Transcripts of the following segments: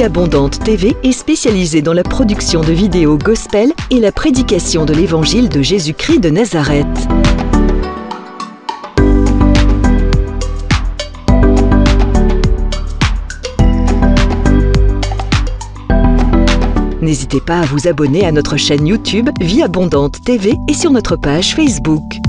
Vie Abondante TV est spécialisée dans la production de vidéos gospel et la prédication de l'évangile de Jésus-Christ de Nazareth. N'hésitez pas à vous abonner à notre chaîne YouTube Vie Abondante TV et sur notre page Facebook.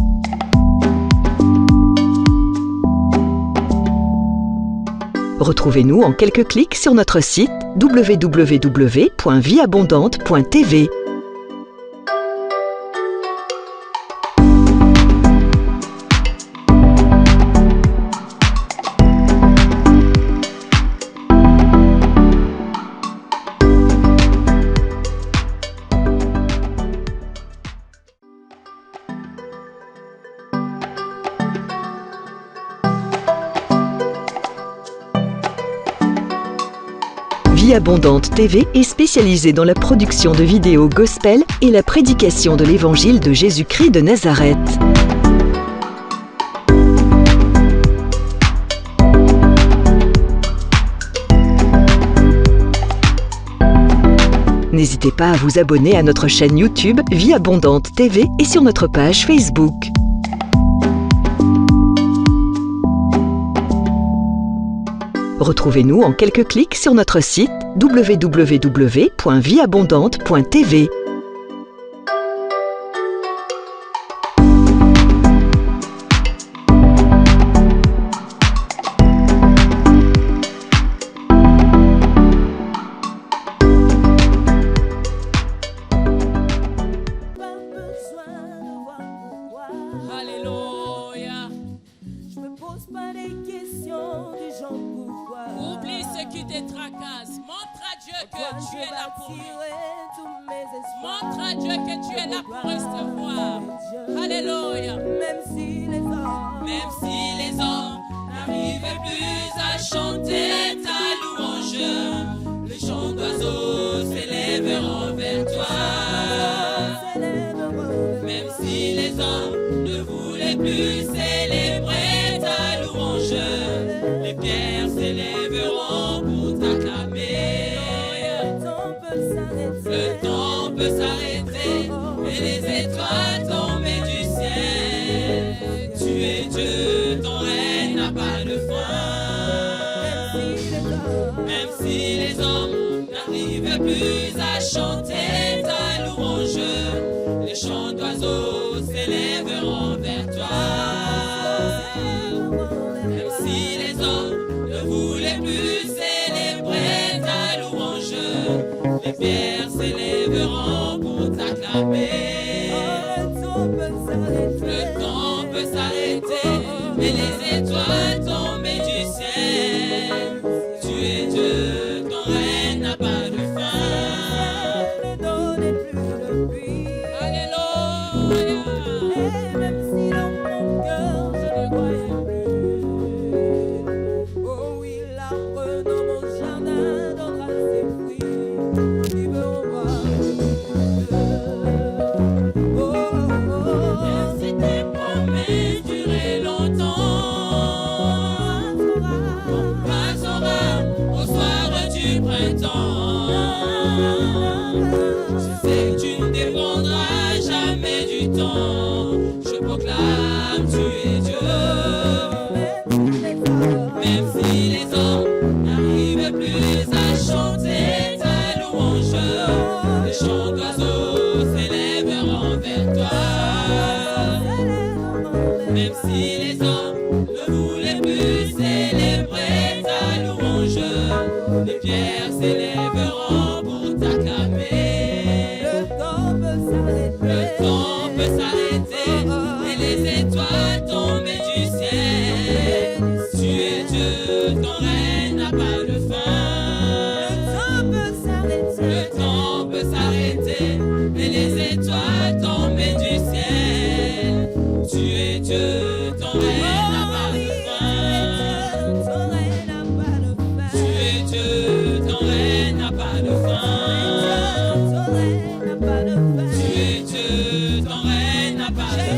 Retrouvez-nous en quelques clics sur notre site www.vieabondante.tv. Vie Abondante TV est spécialisée dans la production de vidéos gospel et la prédication de l'évangile de Jésus-Christ de Nazareth. N'hésitez pas à vous abonner à notre chaîne YouTube Vie Abondante TV et sur notre page Facebook. Retrouvez-nous en quelques clics sur notre site www.vieabondante.tv. Alléluia. Je me pose pas des questions du genre pourquoi. Oublie ce qui te tracasse. Montre à Dieu que tu es là pour lui. Montre à Dieu que tu es là pour recevoir. Alléluia. Même si les hommes n'arrivent plus à chanter ta louange, les chants d'oiseaux s'élèveront vers toi. Même si les hommes ne voulaient plus célébrer ta louange, les pierres s'élèveront pour t'acclamer. Le temps peut s'arrêter et les étoiles tomber du ciel. Tu es Dieu, ton règne n'a pas de fin. Même si les hommes n'arrivent plus à chanter ta louange, les chants d'oiseaux s'élèveront vers toi. Même si les hommes ne voulaient plus célébrer ta louange, les pierres s'élèveront pour t'acclamer. Le temps peut s'arrêter, mais les étoiles tomber du ciel. Tu es Dieu, ton règne n'a pas de fin. Alléluia. même si dans mon cœur je ne croyais plus. Oh oui, l'arbre dans mon jardin donnera ses fruits. Qui veut voir Si tes promesses duraient longtemps, passera au soir du printemps. Je sais que tu ne dépendras jamais du temps. Je proclame, tu es Dieu. Même si les hommes n'arrivent plus à chanter ta louange, les chants d'oiseaux s'élèveront vers toi. Même si les hommes ne voulaient plus célébrer ta louange, les pierres s'élèveront pour t'acclamer. le temps peut s'arrêter. Le temps peut s'arrêter et les étoiles tomber du ciel. Tu es Dieu, ton règne n'a pas de fin. Le temps peut s'arrêter et les étoiles tomber du ciel. Tu es Dieu, ton règne n'a pas de fin. Tu es Dieu, ton règne n'a pas de fin. Tu es Dieu, ton règne n'a pas de fin.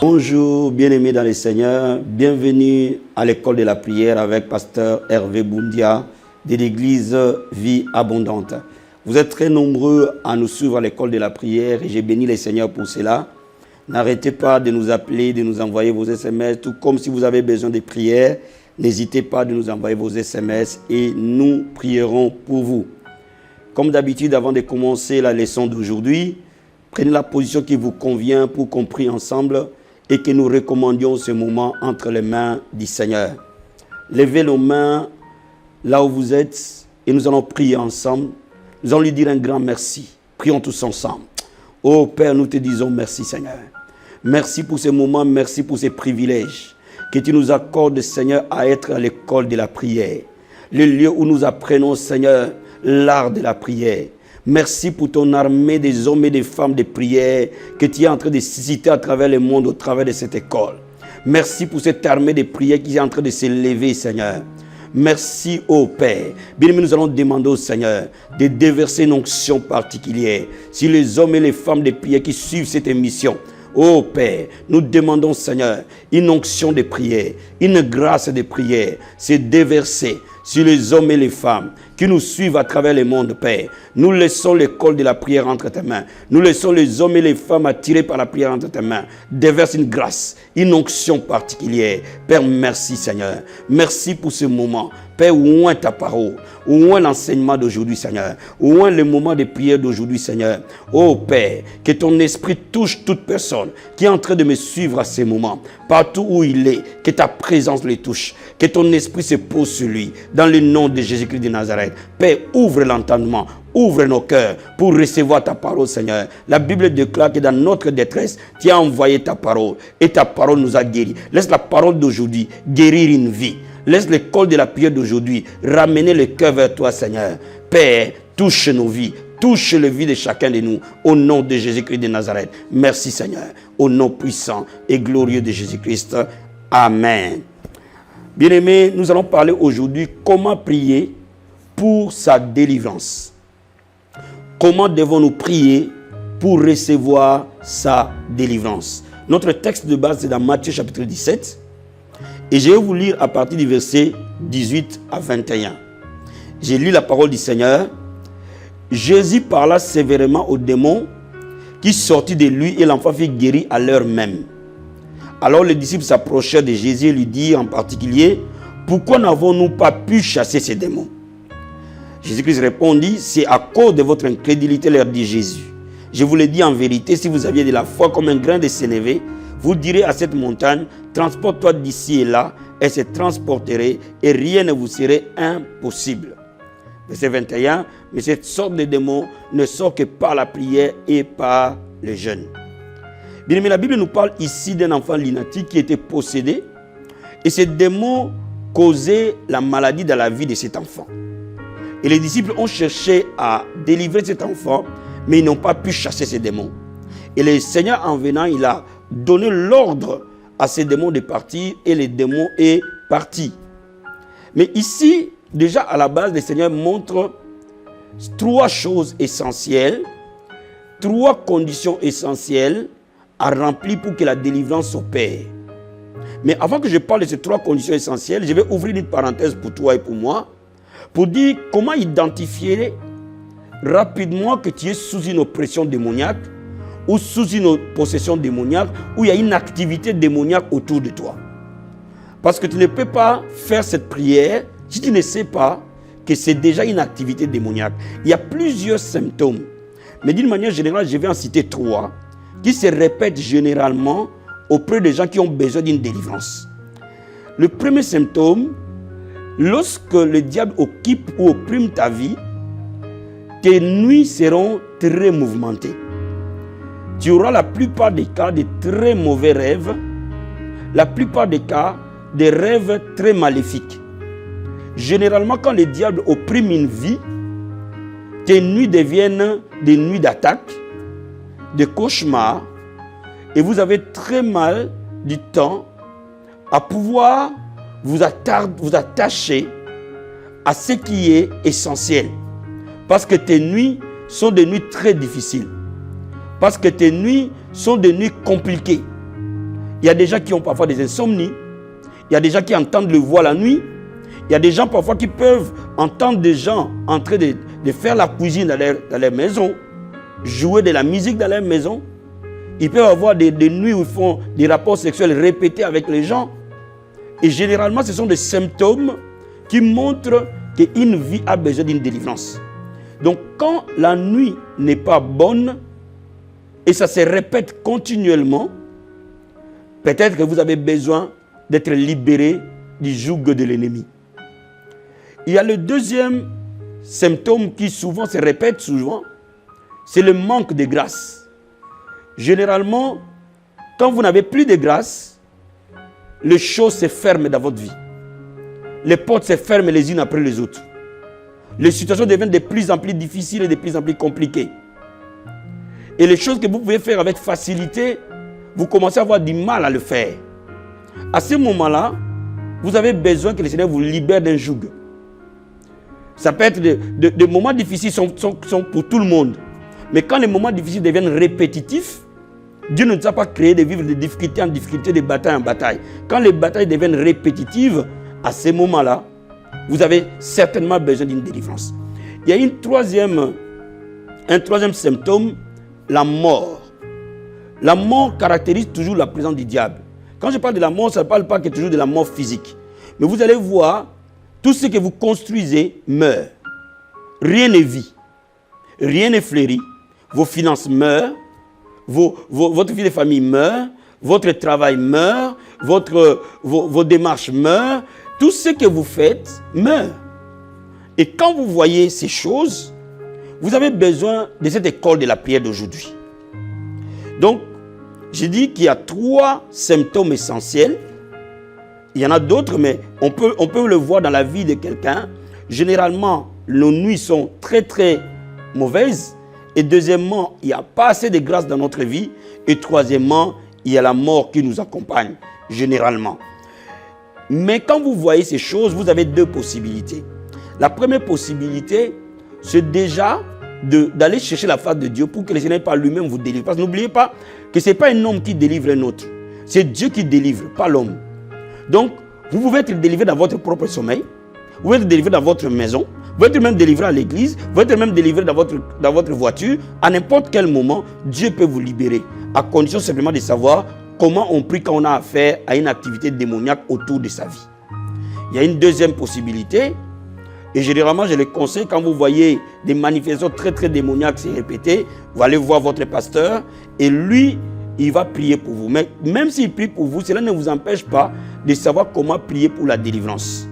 Bonjour, bien-aimés dans le Seigneur. Bienvenue à l'école de la prière avec pasteur Hervé Boundia de l'église Vie Abondante. Vous êtes très nombreux à nous suivre à l'école de la prière et j'ai béni le Seigneur pour cela. N'arrêtez pas de nous appeler, de nous envoyer vos SMS, tout comme si vous avez besoin de prière. N'hésitez pas de nous envoyer vos SMS et nous prierons pour vous. Comme d'habitude, avant de commencer la leçon d'aujourd'hui, prenez la position qui vous convient pour qu'on prie ensemble et que nous recommandions ce moment entre les mains du Seigneur. Levez nos mains là où vous êtes et nous allons prier ensemble. Nous allons lui dire un grand merci. Prions tous ensemble. Oh Père, nous te disons merci Seigneur. Merci pour ce moment, merci pour ces privilèges que tu nous accordes Seigneur à être à l'école de la prière. Le lieu où nous apprenons Seigneur l'art de la prière. Merci pour ton armée des hommes et des femmes de prière que tu es en train de susciter à travers le monde, au travers de cette école. Merci pour cette armée de prière qui est en train de s'élever, Seigneur. Merci, ô Père. Bien aimé, nous allons demander au Seigneur de déverser une onction particulière sur les hommes et les femmes de prière qui suivent cette émission. Ô Père, nous demandons, Seigneur, une onction de prière, une grâce de prière, c'est déversé sur les hommes et les femmes qui nous suivent à travers le monde, Père. Nous laissons l'école de la prière entre tes mains. Nous laissons les hommes et les femmes attirés par la prière entre tes mains. Déverse une grâce, une onction particulière. Père, merci Seigneur. Merci pour ce moment. Père, oint ta parole, oint l'enseignement d'aujourd'hui, Seigneur. Oint le moment de prière d'aujourd'hui, Seigneur. Oh Père, que ton esprit touche toute personne qui est en train de me suivre à ce moment. Partout où il est, que ta présence le touche. Que ton esprit se pose sur lui. Dans le nom de Jésus-Christ de Nazareth. Père, ouvre l'entendement. Ouvre nos cœurs pour recevoir ta parole, Seigneur. La Bible déclare que dans notre détresse, tu as envoyé ta parole. Et ta parole nous a guéris. Laisse la parole d'aujourd'hui guérir une vie. Laisse l'école de la prière d'aujourd'hui ramener le cœur vers toi, Seigneur. Père, touche nos vies. Touche le vie de chacun de nous. Au nom de Jésus-Christ de Nazareth. Merci, Seigneur. Au nom puissant et glorieux de Jésus-Christ. Amen. Bien-aimés, nous allons parler aujourd'hui comment prier pour sa délivrance. Comment devons-nous prier pour recevoir sa délivrance? Notre texte de base est dans Matthieu chapitre 17. Et je vais vous lire à partir du verset 18 à 21. J'ai lu la parole du Seigneur. Jésus parla sévèrement aux démons qui sortit de lui et l'enfant fut guéri à l'heure même. Alors les disciples s'approchèrent de Jésus et lui dirent en particulier, « Pourquoi n'avons-nous pas pu chasser ces démons ?» Jésus-Christ répondit, « C'est à cause de votre incrédulité, leur dit Jésus. Je vous le dis en vérité, si vous aviez de la foi comme un grain de sénévé, vous direz à cette montagne, transporte-toi d'ici et là, elle se transporterait et rien ne vous serait impossible. » Verset 21, « Mais cette sorte de démon ne sort que par la prière et par le jeûne. » Bien aimé, la Bible nous parle ici d'un enfant lunatique qui était possédé et ce démon causait la maladie dans la vie de cet enfant. Et les disciples ont cherché à délivrer cet enfant, mais ils n'ont pas pu chasser ces démons. Et le Seigneur, en venant, il a donné l'ordre à ces démons de partir et le démon est parti. Mais ici, déjà à la base, le Seigneur montre trois choses essentielles, trois conditions essentielles à remplir pour que la délivrance s'opère. Mais avant que je parle de ces trois conditions essentielles, je vais ouvrir une parenthèse pour toi et pour moi, pour dire comment identifier rapidement que tu es sous une oppression démoniaque ou sous une possession démoniaque, où il y a une activité démoniaque autour de toi. Parce que tu ne peux pas faire cette prière si tu ne sais pas que c'est déjà une activité démoniaque. Il y a plusieurs symptômes, mais d'une manière générale, je vais en citer trois, qui se répètent généralement auprès des gens qui ont besoin d'une délivrance. Le premier symptôme, lorsque le diable occupe ou opprime ta vie, tes nuits seront très mouvementées. Tu auras la plupart des cas de très mauvais rêves, la plupart des cas des rêves très maléfiques. Généralement, quand le diable opprime une vie, tes nuits deviennent des nuits d'attaque, de cauchemars, et vous avez très mal du temps à pouvoir vous attacher à ce qui est essentiel. Parce que tes nuits sont des nuits très difficiles. Parce que tes nuits sont des nuits compliquées. Il y a des gens qui ont parfois des insomnies. Il y a des gens qui entendent le voix la nuit. Il y a des gens parfois qui peuvent entendre des gens en train de faire la cuisine dans leur maison, jouer de la musique dans leur maison. Ils peuvent avoir des nuits où ils font des rapports sexuels répétés avec les gens. Et généralement, ce sont des symptômes qui montrent qu'une vie a besoin d'une délivrance. Donc, quand la nuit n'est pas bonne et ça se répète continuellement, peut-être que vous avez besoin d'être libéré du joug de l'ennemi. Il y a le deuxième symptôme qui souvent se répète souvent, c'est le manque de grâce. Généralement, quand vous n'avez plus de grâce, les choses se ferment dans votre vie. Les portes se ferment les unes après les autres. Les situations deviennent de plus en plus difficiles et de plus en plus compliquées. Et les choses que vous pouvez faire avec facilité, vous commencez à avoir du mal à le faire. À ce moment-là, vous avez besoin que le Seigneur vous libère d'un joug. Ça peut être des moments difficiles sont pour tout le monde. Mais quand les moments difficiles deviennent répétitifs, Dieu ne nous a pas créé de vivre de difficulté en difficulté, de bataille en bataille. Quand les batailles deviennent répétitives, à ce moment-là, vous avez certainement besoin d'une délivrance. Il y a un troisième symptôme, la mort. La mort caractérise toujours la présence du diable. Quand je parle de la mort, ça ne parle pas que toujours de la mort physique. Mais vous allez voir, tout ce que vous construisez meurt. Rien ne vit. Rien ne fleurit. Vos finances meurent. Votre vie de famille meurt. Votre travail meurt. Vos démarches meurent. Tout ce que vous faites meurt. Et quand vous voyez ces choses, vous avez besoin de cette école de la prière d'aujourd'hui. Donc, j'ai dit qu'il y a 3 symptômes essentiels. Il y en a d'autres, mais on peut le voir dans la vie de quelqu'un. Généralement, nos nuits sont très très mauvaises. Et deuxièmement, il n'y a pas assez de grâce dans notre vie. Et troisièmement, il y a la mort qui nous accompagne, généralement. Mais quand vous voyez ces choses, vous avez 2 possibilités. La première possibilité, c'est déjà d'aller chercher la face de Dieu pour que le Seigneur par lui-même vous délivre. Parce que n'oubliez pas que ce n'est pas un homme qui délivre un autre. C'est Dieu qui délivre, pas l'homme. Donc, vous pouvez être délivré dans votre propre sommeil. Vous pouvez être délivré dans votre maison. Vous pouvez être même délivré à l'église. Vous pouvez être même délivré dans votre voiture. À n'importe quel moment, Dieu peut vous libérer. À condition simplement de savoir comment on prie quand on a affaire à une activité démoniaque autour de sa vie. Il y a une deuxième possibilité. Et généralement, je le conseille, quand vous voyez des manifestations très très démoniaques se répéter, vous allez voir votre pasteur et lui, il va prier pour vous. Mais même s'il prie pour vous, cela ne vous empêche pas de savoir comment prier pour la délivrance.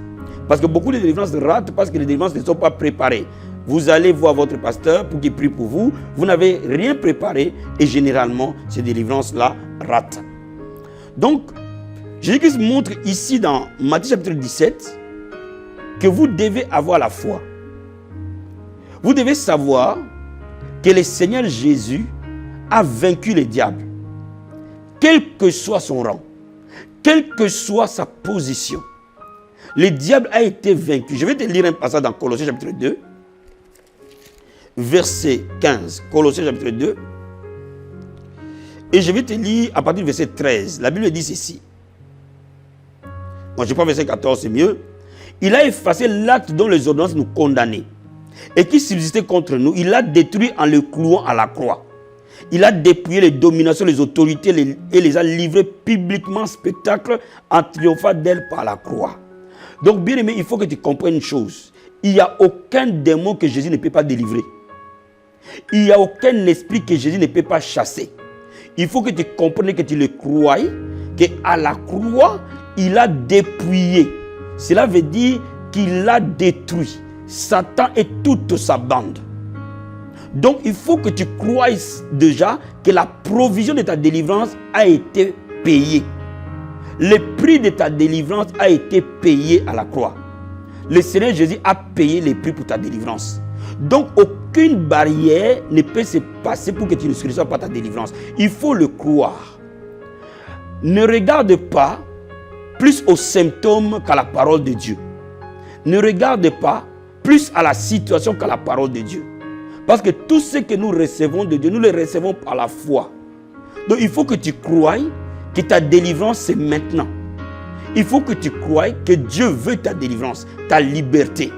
Parce que beaucoup de délivrances ratent parce que les délivrances ne sont pas préparées. Vous allez voir votre pasteur pour qu'il prie pour vous. Vous n'avez rien préparé et généralement, ces délivrances-là ratent. Donc, Jésus-Christ montre ici dans Matthieu chapitre 17 que vous devez avoir la foi. Vous devez savoir que le Seigneur Jésus a vaincu le diable. Quel que soit son rang, quelle que soit sa position, le diable a été vaincu. Je vais te lire un passage dans Colossiens chapitre 2, verset 15. Colossiens chapitre 2. Et je vais te lire à partir du verset 13. La Bible dit ceci. Moi, je prends verset 14, c'est mieux. Il a effacé l'acte dont les ordonnances nous condamnaient et qui subsistait contre nous. Il l'a détruit en le clouant à la croix. Il a dépouillé les dominations, les autorités et les a livrées publiquement en spectacle en triomphant d'elles par la croix. Donc, bien aimé, il faut que tu comprennes une chose. Il n'y a aucun démon que Jésus ne peut pas délivrer. Il n'y a aucun esprit que Jésus ne peut pas chasser. Il faut que tu comprennes, que tu le crois, qu'à la croix, il a dépouillé. Cela veut dire qu'il a détruit Satan et toute sa bande. Donc, il faut que tu croies déjà que la provision de ta délivrance a été payée. Le prix de ta délivrance a été payé à la croix. Le Seigneur Jésus a payé le prix pour ta délivrance. Donc, aucune barrière ne peut se passer pour que tu ne reçoives pas ta délivrance. Il faut le croire. Ne regarde pas plus aux symptômes qu'à la parole de Dieu. Ne regarde pas plus à la situation qu'à la parole de Dieu. Parce que tout ce que nous recevons de Dieu, nous le recevons par la foi. Donc il faut que tu croies que ta délivrance, c'est maintenant. Il faut que tu croies que Dieu veut ta délivrance, ta liberté.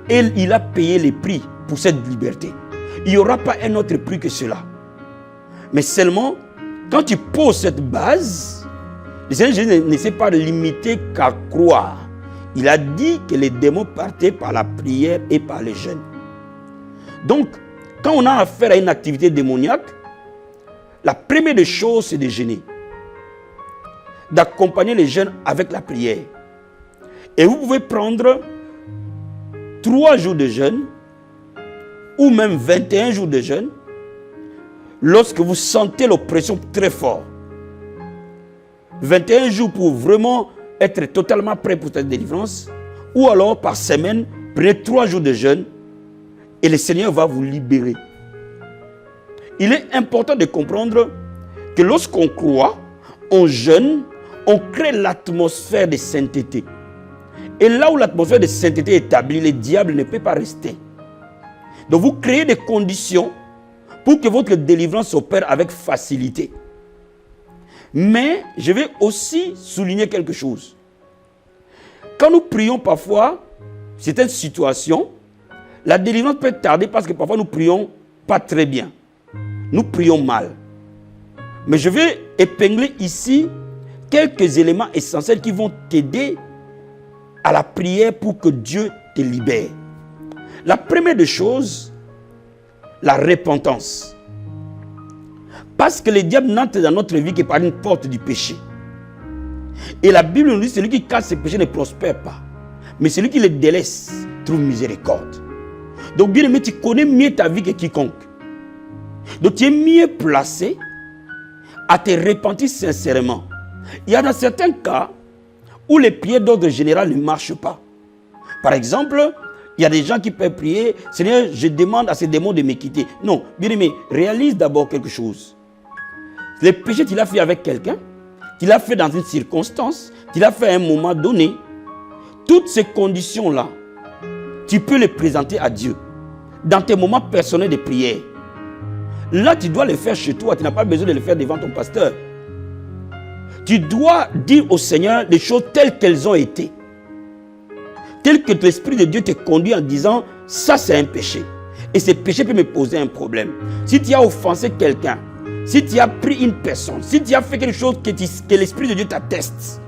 Et il a payé les prix pour cette liberté. Il n'y aura pas un autre prix que cela. Mais seulement, quand tu poses cette base, le Seigneur Jésus ne s'est pas limité qu'à croire. Il a dit que les démons partaient par la prière et par les jeûnes. Donc, quand on a affaire à une activité démoniaque, la première des choses, c'est de jeûner. D'accompagner les jeunes avec la prière. Et vous pouvez prendre 3 jours de jeûne ou même 21 jours de jeûne lorsque vous sentez l'oppression très fort. 21 jours pour vraiment être totalement prêt pour cette délivrance, ou alors par semaine, prenez 3 jours de jeûne et le Seigneur va vous libérer. Il est important de comprendre que lorsqu'on croit, on jeûne, on crée l'atmosphère de sainteté. Et là où l'atmosphère de sainteté est établie, le diable ne peut pas rester. Donc vous créez des conditions pour que votre délivrance s'opère avec facilité. Mais je vais aussi souligner quelque chose. Quand nous prions parfois, certaines situations, la délivrance peut tarder parce que parfois nous prions pas très bien. Nous prions mal. Mais je vais épingler ici quelques éléments essentiels qui vont t'aider à la prière pour que Dieu te libère. La première des choses, la repentance. Parce que le diable n'entre dans notre vie que par une porte du péché. Et la Bible nous dit que celui qui casse ses péchés ne prospère pas. Mais celui qui les délaisse trouve miséricorde. Donc bien aimé, tu connais mieux ta vie que quiconque. Donc tu es mieux placé à te repentir sincèrement. Il y a dans certains cas où les prières d'ordre général ne marchent pas. Par exemple, il y a des gens qui peuvent prier, Seigneur, je demande à ces démons de me quitter. Non, bien aimé, réalise d'abord quelque chose. Le péché, tu l'as fait avec quelqu'un, tu l'as fait dans une circonstance, tu l'as fait à un moment donné. Toutes ces conditions-là, tu peux les présenter à Dieu dans tes moments personnels de prière. Là, tu dois le faire chez toi, tu n'as pas besoin de le faire devant ton pasteur. Tu dois dire au Seigneur les choses telles qu'elles ont été. Tel que l'Esprit de Dieu te conduit en disant, ça c'est un péché. Et ce péché peut me poser un problème. Si tu as offensé quelqu'un, si tu as pris une personne, si tu as fait quelque chose que l'Esprit de Dieu t'atteste,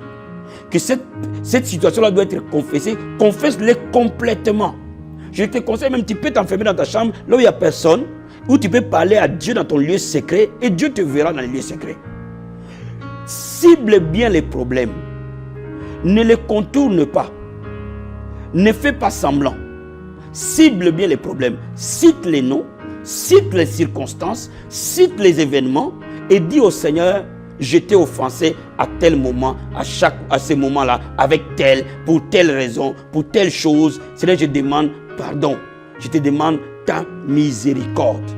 que cette situation-là doit être confessée, confesse-le complètement. Je te conseille même, tu peux t'enfermer dans ta chambre, là où il n'y a personne, où tu peux parler à Dieu dans ton lieu secret, et Dieu te verra dans les lieux secrets. Cible bien les problèmes. Ne les contourne pas. Ne fais pas semblant. Cible bien les problèmes. Cite les noms, cite les circonstances, cite les événements et dis au Seigneur, je t'ai offensé à tel moment, à ce moment-là, avec tel, pour telle raison, pour telle chose. Seigneur, je demande pardon. Je te demande ta miséricorde.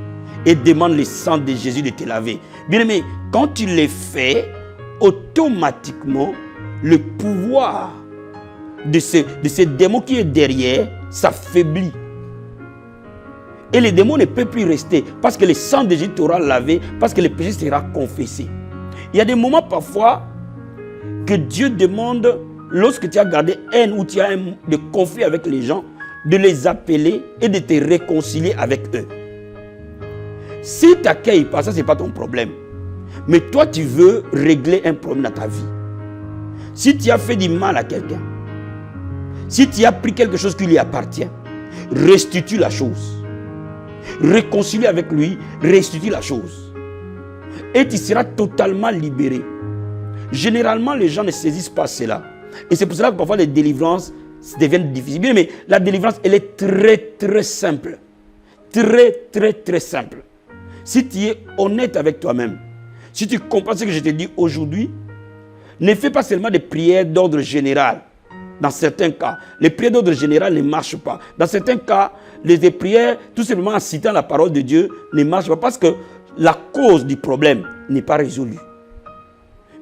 Et demande le sang de Jésus de te laver. Bien aimé, quand tu le fais, automatiquement, le pouvoir de ce démon qui est derrière s'affaiblit. Et le démon ne peut plus rester parce que le sang de Jésus t'aura lavé, parce que le péché sera confessé. Il y a des moments parfois que Dieu demande, lorsque tu as gardé haine ou tu as des conflits avec les gens, de les appeler et de te réconcilier avec eux. Si tu n'accueilles pas, ça ce n'est pas ton problème. Mais toi tu veux régler un problème dans ta vie. Si tu as fait du mal à quelqu'un, si tu as pris quelque chose qui lui appartient, restitue la chose. Réconcilie avec lui, restitue la chose. Et tu seras totalement libéré. Généralement, les gens ne saisissent pas cela. Et c'est pour cela que parfois les délivrances deviennent difficiles. Mais la délivrance, elle est très très simple. Très très très simple. Si tu es honnête avec toi-même, si tu comprends ce que je te dis aujourd'hui, ne fais pas seulement des prières d'ordre général. Dans certains cas, les prières d'ordre général ne marchent pas. Dans certains cas, les prières, tout simplement en citant la parole de Dieu, ne marchent pas parce que la cause du problème n'est pas résolue.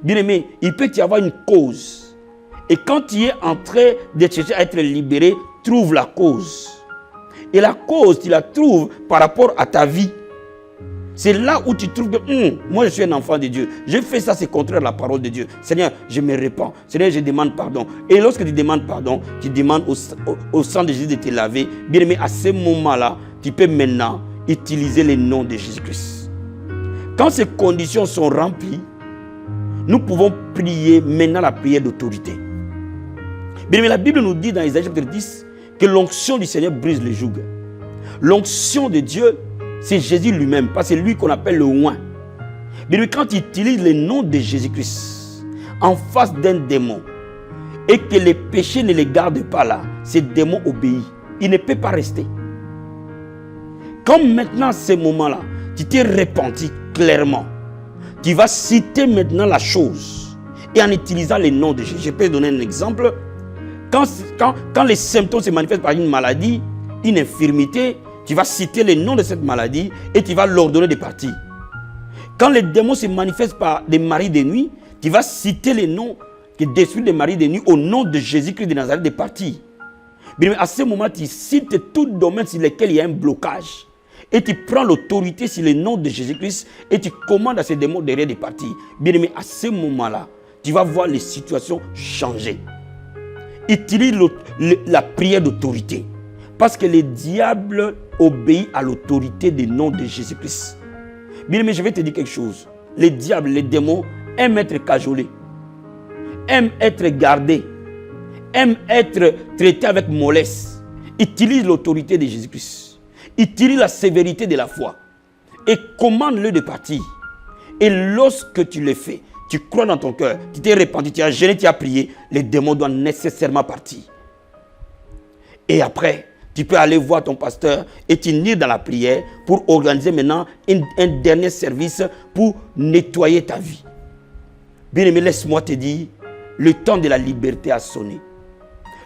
Bien aimé, il peut y avoir une cause. Et quand tu es en train de chercher à être libéré, trouve la cause. Et la cause, tu la trouves par rapport à ta vie. C'est là où tu trouves que moi je suis un enfant de Dieu. Je fais ça, c'est contraire à la parole de Dieu. Seigneur, je me répands. Seigneur, je demande pardon. Et lorsque tu demandes pardon, tu demandes au sang de Jésus de te laver. Bien aimé, à ce moment-là, tu peux maintenant utiliser le nom de Jésus-Christ. Quand ces conditions sont remplies, nous pouvons prier maintenant la prière d'autorité. Bien aimé, la Bible nous dit dans Isaïe chapitre 10 que l'onction du Seigneur brise le joug. L'onction de Dieu, c'est Jésus lui-même, parce que c'est lui qu'on appelle le oint. Mais quand il utilise le nom de Jésus-Christ en face d'un démon et que les péchés ne les gardent pas là, ce démon obéit. Il ne peut pas rester. Comme maintenant, à ce moment-là, tu t'es repenti clairement, tu vas citer maintenant la chose et en utilisant le nom de Jésus. Je peux donner un exemple. Quand les symptômes se manifestent par une maladie, une infirmité, tu vas citer le nom de cette maladie et tu vas l'ordonner de partir. Quand les démons se manifestent par des maris de nuit, tu vas citer le nom qui détruit des maris de nuit au nom de Jésus-Christ de Nazareth de partir. Mais à ce moment, tu cites tout domaine sur lequel il y a un blocage. Et tu prends l'autorité sur le nom de Jésus-Christ et tu commandes à ces démons derrière de partir. Bien aimé, à ce moment-là, tu vas voir les situations changer. Utilise la prière d'autorité. Parce que le diable obéit à l'autorité du nom de Jésus-Christ. Bien aimé, je vais te dire quelque chose. Les diables, les démons aiment être cajolés, aiment être gardés, aiment être traités avec mollesse. Utilise l'autorité de Jésus-Christ. Utilise la sévérité de la foi. Et commande-le de partir. Et lorsque tu le fais, tu crois dans ton cœur, tu t'es repenti, tu as jeûné, tu as prié, les démons doivent nécessairement partir. Et après, tu peux aller voir ton pasteur et t'unir dans la prière pour organiser maintenant un dernier service pour nettoyer ta vie. Bien aimé, laisse-moi te dire, le temps de la liberté a sonné.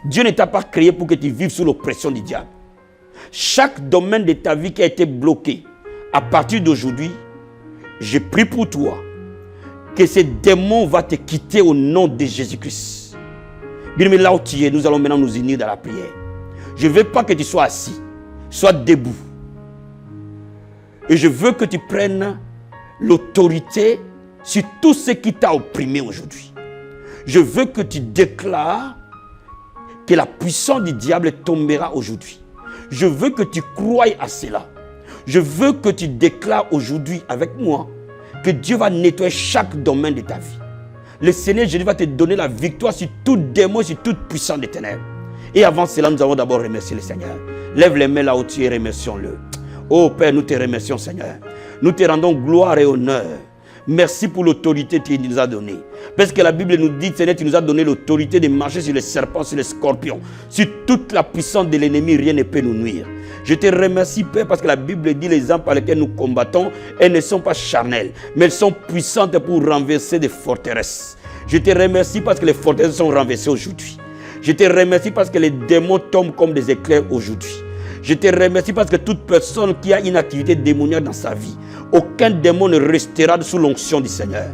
Dieu ne t'a pas créé pour que tu vives sous l'oppression du diable. Chaque domaine de ta vie qui a été bloqué, à partir d'aujourd'hui, je prie pour toi que ce démon va te quitter au nom de Jésus-Christ. Bien aimé, là où tu es, nous allons maintenant nous unir dans la prière. Je ne veux pas que tu sois assis, sois debout. Et je veux que tu prennes l'autorité sur tout ce qui t'a opprimé aujourd'hui. Je veux que tu déclares que la puissance du diable tombera aujourd'hui. Je veux que tu croies à cela. Je veux que tu déclares aujourd'hui avec moi que Dieu va nettoyer chaque domaine de ta vie. Le Seigneur Jésus va te donner la victoire sur tout démon, sur toute puissance des ténèbres. Et avant cela, nous allons d'abord remercier le Seigneur. Lève les mains là où tu es, remercions-le. Oh Père, nous te remercions, Seigneur. Nous te rendons gloire et honneur. Merci pour l'autorité que tu nous as donnée. Parce que la Bible nous dit, Seigneur, tu nous as donné l'autorité de marcher sur les serpents, sur les scorpions. Sur toute la puissance de l'ennemi, rien ne peut nous nuire. Je te remercie, Père, parce que la Bible dit les armes par lesquelles nous combattons, elles ne sont pas charnelles, mais elles sont puissantes pour renverser des forteresses. Je te remercie parce que les forteresses sont renversées aujourd'hui. Je te remercie parce que les démons tombent comme des éclairs aujourd'hui. Je te remercie parce que toute personne qui a une activité démoniaque dans sa vie, aucun démon ne restera sous l'onction du Seigneur.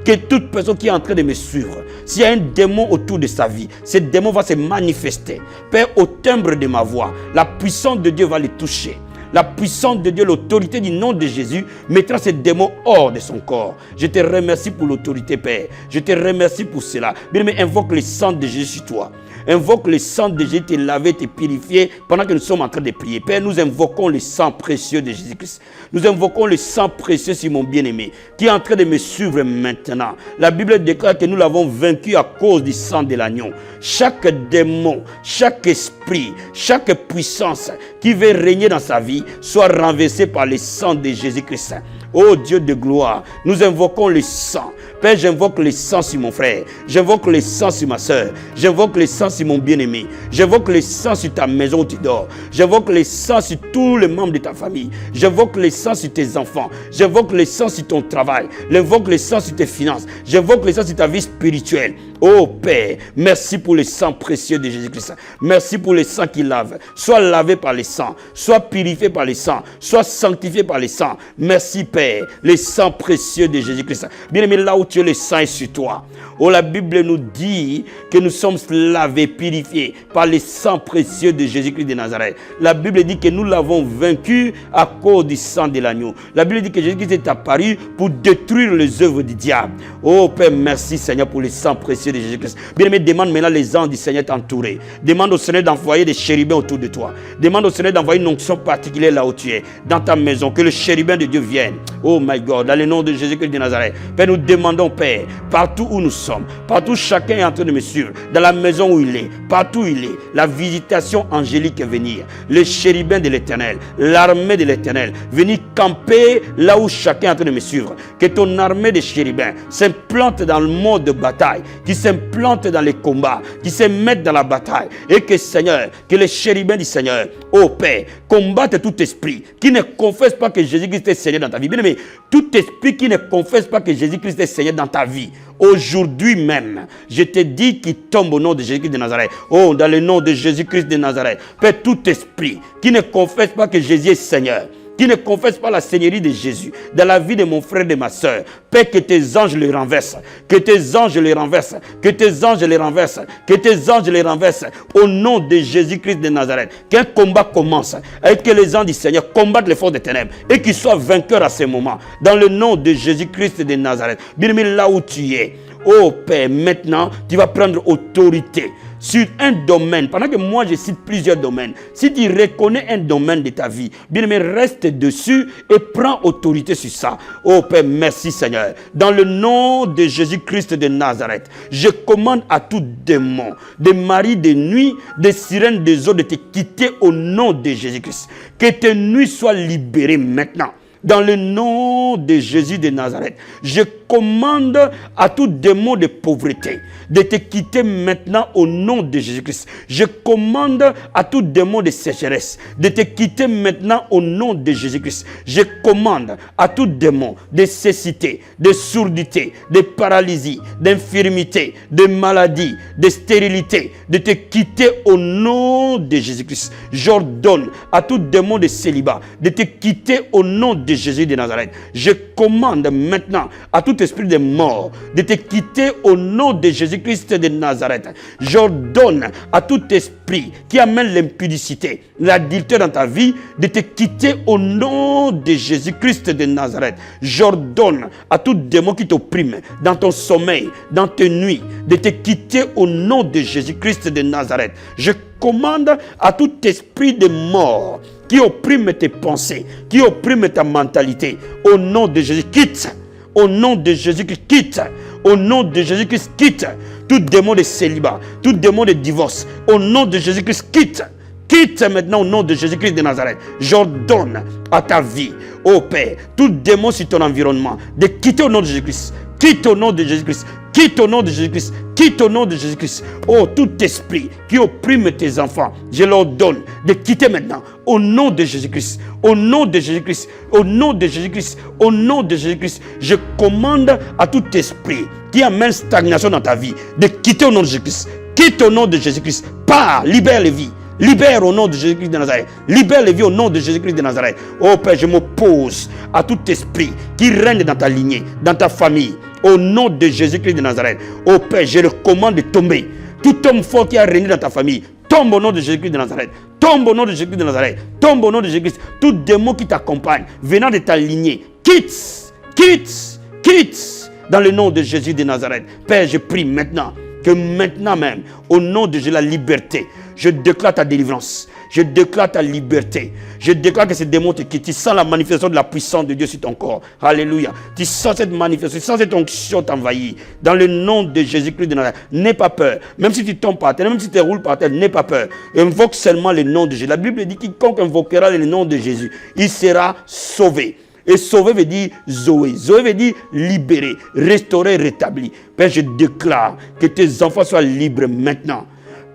Que toute personne qui est en train de me suivre, s'il y a un démon autour de sa vie, ce démon va se manifester. Père, au timbre de ma voix, la puissance de Dieu va le toucher. La puissance de Dieu, l'autorité du nom de Jésus mettra ce démon hors de son corps. Je te remercie pour l'autorité, Père. Je te remercie pour cela. Bien-aimé, invoque le sang de Jésus sur toi. Invoque le sang de Jésus, te laver, te purifier pendant que nous sommes en train de prier. Père, nous invoquons le sang précieux de Jésus-Christ. Nous invoquons le sang précieux sur mon bien-aimé qui est en train de me suivre maintenant. La Bible déclare que nous l'avons vaincu à cause du sang de l'agneau. Chaque démon, chaque esprit, chaque puissance qui veut régner dans sa vie soit renversé par le sang de Jésus-Christ. Oh Dieu de gloire, nous invoquons le sang. Père, j'invoque le sang sur mon frère. J'invoque le sang sur ma soeur. J'invoque le sang sur mon bien-aimé. J'invoque le sang sur ta maison où tu dors. J'invoque le sang sur tous les membres de ta famille. J'invoque le sang sur tes enfants. J'invoque le sang sur ton travail. J'invoque le sang sur tes finances. J'invoque le sang sur ta vie spirituelle. Oh Père, merci pour le sang précieux de Jésus-Christ. Merci pour le sang qui lave. Sois lavé par le sang, sois purifié par le sang, sois sanctifié par le sang. Merci Père, le sang précieux de Jésus-Christ. Bien-aimé, là où tu es, le sang est sur toi. Oh, la Bible nous dit que nous sommes lavés, purifiés par le sang précieux de Jésus-Christ de Nazareth. La Bible dit que nous l'avons vaincu à cause du sang de l'agneau. La Bible dit que Jésus-Christ est apparu pour détruire les œuvres du diable. Oh Père, merci Seigneur pour le sang précieux de Jésus-Christ. Bien-aimé, demande maintenant les anges du Seigneur t'entourer. Demande au Seigneur d'envoyer des chérubins autour de toi. Demande au Seigneur d'envoyer une onction particulière là où tu es, dans ta maison, que le chérubin de Dieu vienne. Oh my God, dans le nom de Jésus-Christ de Nazareth. Père, nous demandons, Père, partout où nous sommes, partout chacun est en train de me suivre, dans la maison où il est, partout où il est, la visitation angélique est venir, les chérubins de l'Éternel, l'armée de l'Éternel, venir camper là où chacun est en train de me suivre. Que ton armée de chérubins s'implante dans le mode de bataille, qui s'implante dans les combats, qui se mettent dans la bataille, et que Seigneur, que les chérubins du Seigneur, ô Père, combattent tout esprit qui ne confesse pas que Jésus-Christ est Seigneur dans ta vie. Bien aimé, tout esprit qui ne confesse pas que Jésus-Christ est Seigneur dans ta vie, aujourd'hui même, je te dis qu'il tombe au nom de Jésus-Christ de Nazareth. Oh, dans le nom de Jésus-Christ de Nazareth. Père, tout esprit qui ne confesse pas que Jésus est Seigneur, qui ne confesse pas la seigneurie de Jésus dans la vie de mon frère et de ma soeur, Père, que tes anges les renversent, que tes anges les renversent, que tes anges les renversent, que tes anges les renversent, au nom de Jésus-Christ de Nazareth. Qu'un combat commence et que les anges du Seigneur combattent les forces des ténèbres et qu'ils soient vainqueurs à ce moment, dans le nom de Jésus-Christ de Nazareth. Bien aimé, là où tu es, oh Père, maintenant, tu vas prendre autorité sur un domaine. Pendant que moi, je cite plusieurs domaines. Si tu reconnais un domaine de ta vie, bien aimé, reste dessus et prends autorité sur ça. Oh Père, merci Seigneur. Dans le nom de Jésus-Christ de Nazareth, je commande à tout démon, des maris de nuit, des sirènes des eaux de te quitter au nom de Jésus-Christ. Que tes nuits soient libérées maintenant. Dans le nom de Jésus de Nazareth, je commande à tout démon de pauvreté de te quitter maintenant au nom de Jésus-Christ. Je commande à tout démon de sécheresse de te quitter maintenant au nom de Jésus-Christ. Je commande à tout démon de cécité, de surdité, de paralysie, d'infirmité, de maladie, de stérilité, de te quitter au nom de Jésus-Christ. J'ordonne à tout démon de célibat de te quitter au nom de Jésus de Nazareth. Je commande maintenant à tout esprit de mort de te quitter au nom de Jésus-Christ de Nazareth. J'ordonne à tout esprit qui amène l'impudicité, l'adultère dans ta vie, de te quitter au nom de Jésus-Christ de Nazareth. J'ordonne à tout démon qui t'opprime dans ton sommeil, dans tes nuits, de te quitter au nom de Jésus-Christ de Nazareth. Je commande à tout esprit de mort qui opprime tes pensées, qui opprime ta mentalité, au nom de Jésus, quitte. Au nom de Jésus-Christ, quitte. Au nom de Jésus-Christ, quitte. Tout démon de célibat, tout démon de divorce, au nom de Jésus-Christ, quitte. Quitte maintenant au nom de Jésus-Christ de Nazareth. J'ordonne à ta vie, ô Père, tout démon sur ton environnement, de quitter au nom de Jésus-Christ. Quitte au nom de Jésus-Christ. Quitte au nom de Jésus-Christ. Quitte au nom de Jésus-Christ. Oh, tout esprit qui opprime tes enfants, je leur donne de quitter maintenant. Au nom de Jésus-Christ. Au nom de Jésus-Christ. Au nom de Jésus-Christ. Au nom de Jésus-Christ. Je commande à tout esprit qui amène stagnation dans ta vie de quitter au nom de Jésus-Christ. Quitte au nom de Jésus-Christ. Pars, libère les vies. Libère au nom de Jésus-Christ de Nazareth. Libère les vies au nom de Jésus-Christ de Nazareth. Oh Père, je m'oppose à tout esprit qui règne dans ta lignée, dans ta famille. Au nom de Jésus-Christ de Nazareth. Oh Père, je recommande de tomber. Tout homme fort qui a régné dans ta famille, tombe au nom de Jésus-Christ de Nazareth. Tombe au nom de Jésus-Christ de Nazareth. Tombe au nom de Jésus-Christ. Tout démon qui t'accompagne, venant de ta lignée, quitte, quitte, quitte. Dans le nom de Jésus de Nazareth. Père, je prie maintenant, que maintenant même, au nom de Jésus, la liberté, je déclare ta délivrance. Je déclare ta liberté. Je déclare que ces démons te quittent. Tu sens la manifestation de la puissance de Dieu sur ton corps. Alléluia. Tu sens cette manifestation, tu sens cette onction t'envahir. Dans le nom de Jésus-Christ de Nazareth. N'aie pas peur. Même si tu tombes par terre, même si tu roules par terre, n'aie pas peur. Invoque seulement le nom de Jésus. La Bible dit quiconque invoquera le nom de Jésus, il sera sauvé. Et sauver veut dire Zoé. Zoé veut dire libérer, restaurer, rétablir. Père, je déclare que tes enfants soient libres maintenant.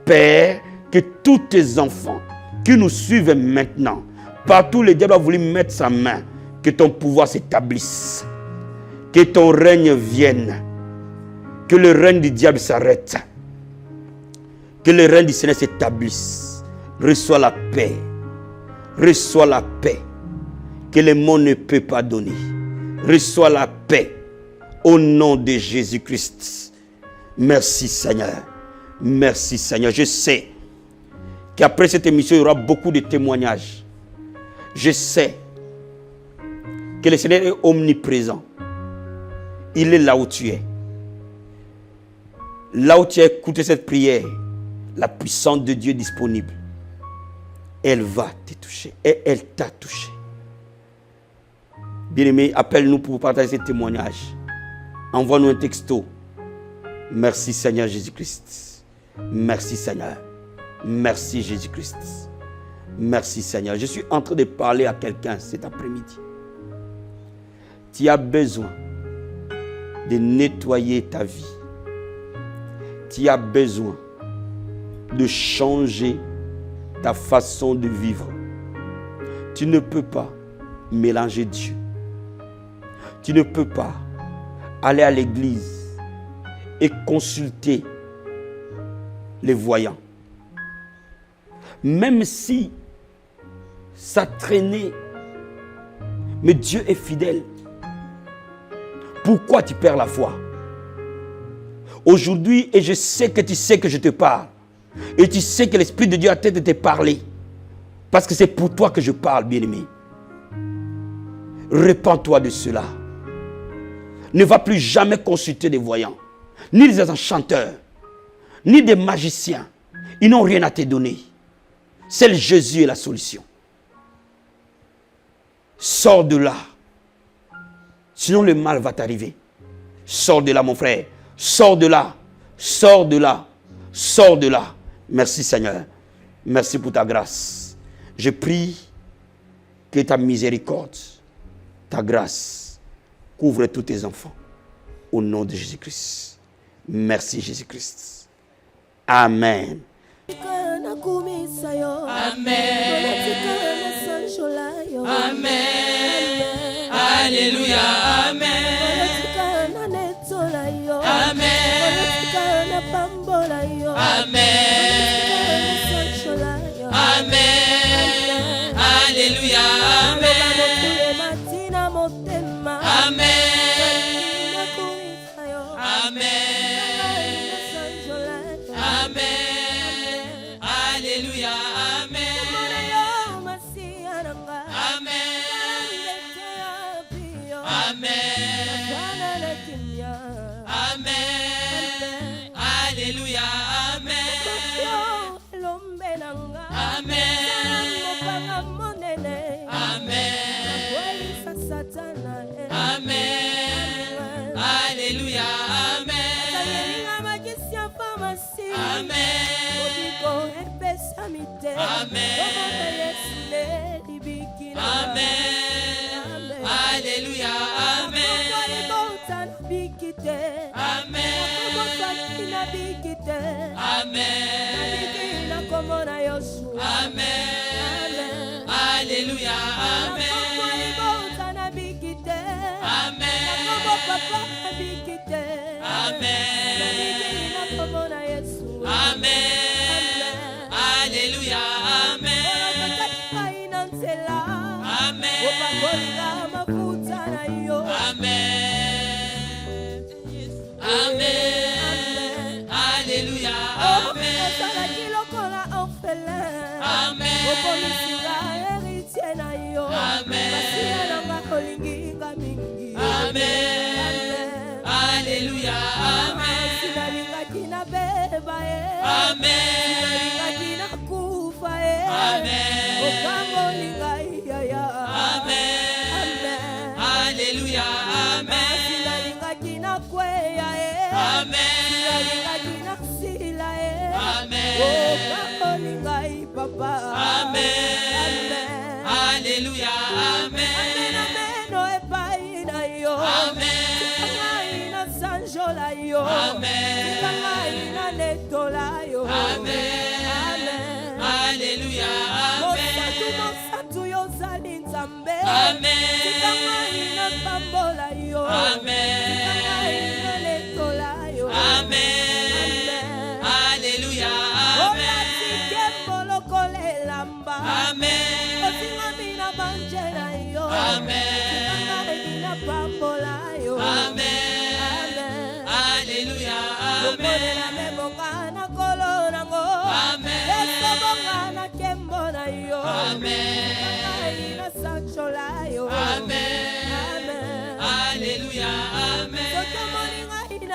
Père, que tous tes enfants qui nous suivent maintenant, partout le diable a voulu mettre sa main, que ton pouvoir s'établisse, que ton règne vienne, Que le règne du diable s'arrête. Que le règne du Seigneur s'établisse. Reçois la paix. Reçois la paix que le monde ne peut pas donner. Reçois la paix au nom de Jésus-Christ. Merci Seigneur. Merci Seigneur. Je sais qu'après cette émission, il y aura beaucoup de témoignages. Je sais que le Seigneur est omniprésent. Il est là où tu es. Là où tu as écouté cette prière, la puissance de Dieu est disponible. Elle va te toucher et elle t'a touché. Bien-aimé, appelle-nous pour partager ces témoignages. Envoie-nous un texto. Merci Seigneur Jésus-Christ. Merci Seigneur. Merci Jésus-Christ. Merci Seigneur. Je suis en train de parler à quelqu'un cet après-midi. Tu as besoin de nettoyer ta vie. Tu as besoin de changer ta façon de vivre. Tu ne peux pas mélanger Dieu. Tu ne peux pas aller à l'église et consulter les voyants. Même si ça traînait, mais Dieu est fidèle. Pourquoi tu perds la foi? Aujourd'hui, et je sais que tu sais que je te parle, et tu sais que l'Esprit de Dieu a tête de te parler, parce que c'est pour toi que je parle, bien-aimé. Répands-toi de cela. Ne va plus jamais consulter des voyants, ni des enchanteurs, ni des magiciens. Ils n'ont rien à te donner. Seul Jésus est la solution. Sors de là. Sinon le mal va t'arriver. Sors de là, mon frère. Sors de là. Sors de là. Sors de là. Merci Seigneur. Merci pour ta grâce. Je prie que ta miséricorde, ta grâce, couvre tous tes enfants. Au nom de Jésus-Christ. Merci Jésus-Christ. Amen. Amen. Alléluia. Amen. Amen. Amen. Alléluia.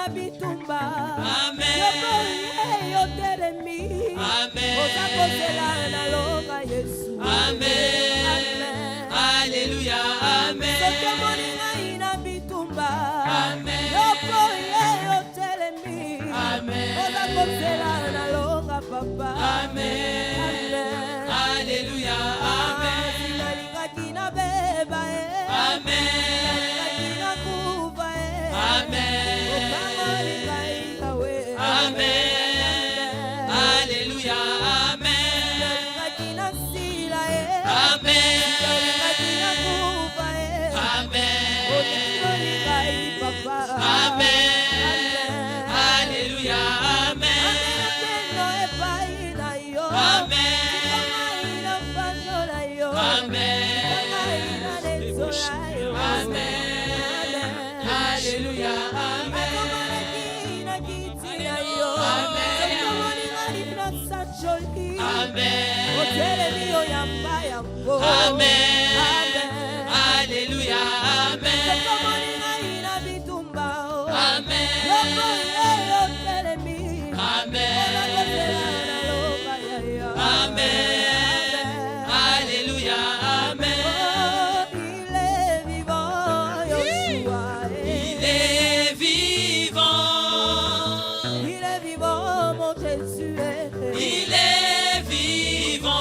ina bitumba. Amen. Yoboye yotelemi. Amen. Ozakozela na longa Yesu. Amen. Amen. Alléluia. Amen. Soki moninga ina bitumba. Amen. Yoboye yotelemi. Amen. Ozakozela na longa papa. Amen. Amen. Alléluia. Amen. Sinalingaki na beba Amen. Sinalingaki na kuva Amen. Okamolinga yawe Amen. Alléluia. Amen. Sinalingaki na sila Amen. Sinalingaki na kuva Amen. Okamolinga papa Amen. Alléluia. Amen. Ameno epai na yo Amen. Ina fano na yo Amen. Ina leso na yo Amen. Alléluia. Amen. Amen. Alléluia. Amen. Amen. Alléluia. Amen. Il est vivant, Yoshua. Il est vivant. Il est vivant, mon Jésus. Il est vivant.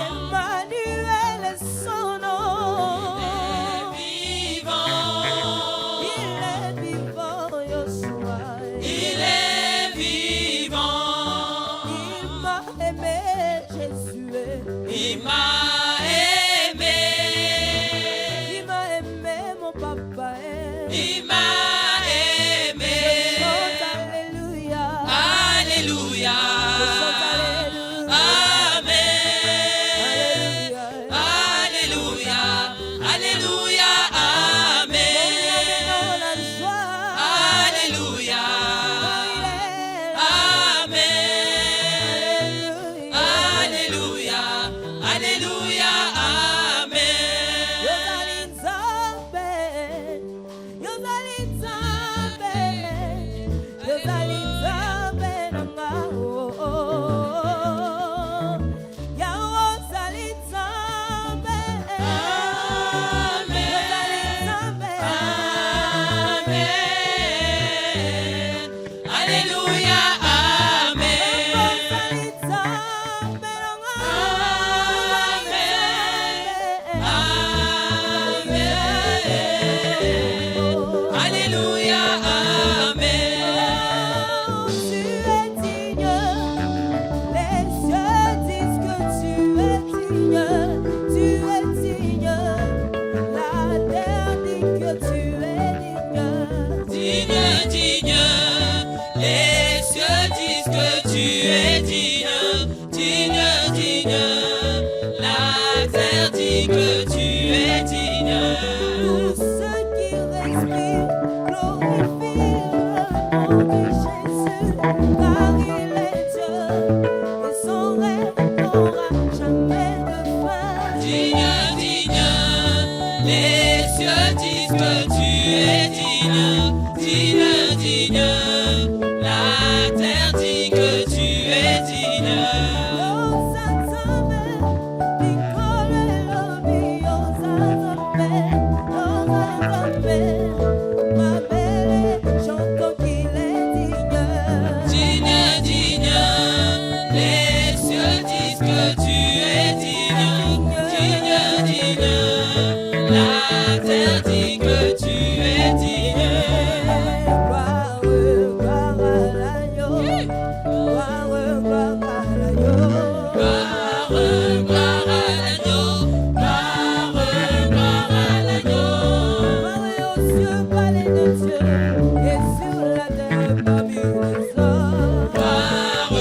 Emmanuel est son nom. Vivant. Il est vivant, Yoshua. Il est vivant. Il m'a aimé, Jésus. Il m'a aimé. Il m'a aimé, mon papa. Il m'a aimé. Chante Alléluia. Alléluia. Chante Alléluia. Amen. Alléluia. Alléluia. Alléluia. Amen. Dans la joie. Alléluia. Il est là. Amen. Alléluia. Alléluia. Alléluia. Amen. Amen. Alléluia. Alléluia. Amen. Tu es digne, les cieux disent que tu es digne, la terre dit que tu es digne. Digne, digne, les cieux disent que tu es digne, digne, digne, la terre dit que tu es digne. Tous ceux qui respirent glorifient le nom de Jésus, car il est Dieu et son règne n'aura jamais de fin. Digne, digne, les cieux disent que tu es digne, digne, digne, la terre dit que tu es digne. Digne, digne, les cieux disent que tu es digne, digne, digne, la terre dit que tu es digne. Gloire, gloire à l'agneau. Gloire, gloire à l'agneau. Gloire, gloire à l'agneau, gloire, gloire à l'agneau. Gloire aux cieux, palais de Dieu, et sur la terre, parmi les hommes. Gloire,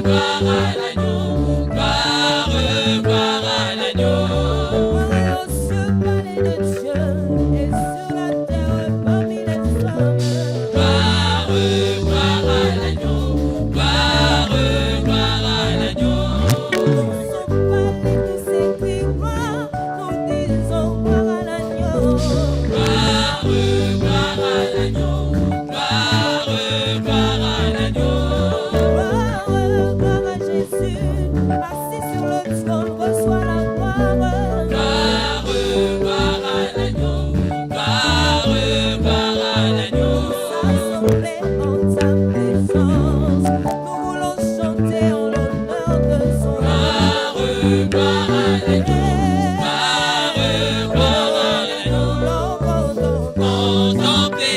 gloire à l'agneau, gloire, gloire à l'agneau. Gloire aux cieux, palais de Dieu, et sur